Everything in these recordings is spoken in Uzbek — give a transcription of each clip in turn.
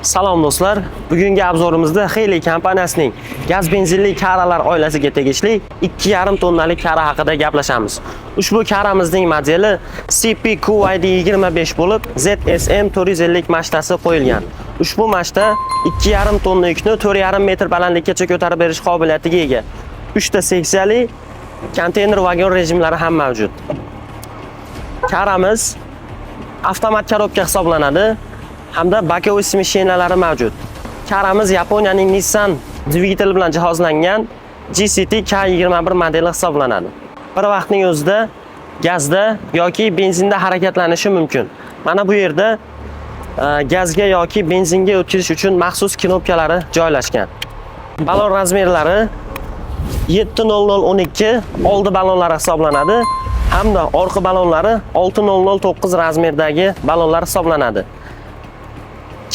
Salom do'stlar, bugungi obzorimizda Xeli kompaniyasining gaz benzinli karalar oilasiga tegishli 2,5 tonnalik kara haqida gaplashamiz. Ushbu karamizning modeli CPQYD25 bo'lib, ZSM 450 mashtasi qo'yilgan. Ushbu mashta 2,5 tonna yukni 4,5 metr balandlikkacha ko'tarib berish qobiliyatiga ega. 3 ta seksiyali konteyner vagon rejimlari ham mavjud. Karamiz avtomat korobka hisoblanadi hamda bokovoy smishenalari mavjud. Karamiz Yaponiyaning Nissan dvigateli bilan jihozlangan GCT K21 modeli hisoblanadi. Bir vaqtning o'zida gazda yoki benzinda harakatlanishi mumkin. Mana bu yerda gazga yoki benzinga o'tkazish uchun maxsus knopkalari joylashgan. Balon razmerlari 70012 oldi balonlari hisoblanadi hamda orqa balonlari 6009 razmerdagi balonlar hisoblanadi.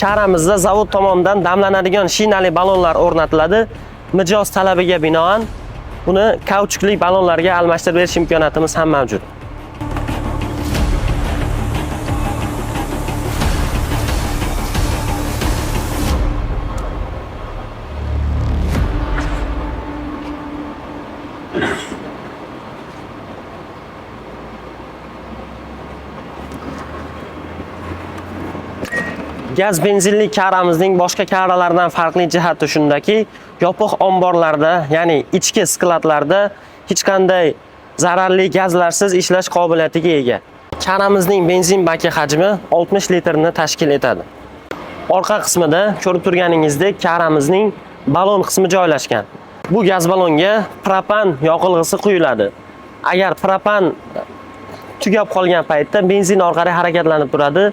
Karamizda zavod tomonidan damlanadigan shinali balonlar o'rnatiladi. Mijoz talabiga binoan buni kauchukli balonlarga almashtirib berish imkoniyatimiz ham mavjud. Gaz benzinli karamizning boshqa karalardan farqli jihati shundaki, yopiq omborlarda, ya'ni ichki skladlarda hech qanday zararli gazlarsiz ishlash qobiliyatiga ega. Karamizning benzin baki hajmi 60 litrni tashkil etadi. Orqa qismida ko'rib turganingizdek karamizning balon qismi joylashgan. Bu gaz balonga propan yoqilg'isi quyiladi. Agar propan tugab qolgan paytda benzin orqali harakatlanib turadi.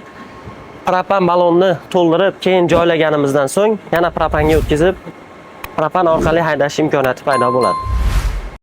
Propan balonni to'ldirib, keyin joylaganimizdan so'ng yana propanga o'tkazib, propan orqali haydash imkoniyati paydo bo'ladi.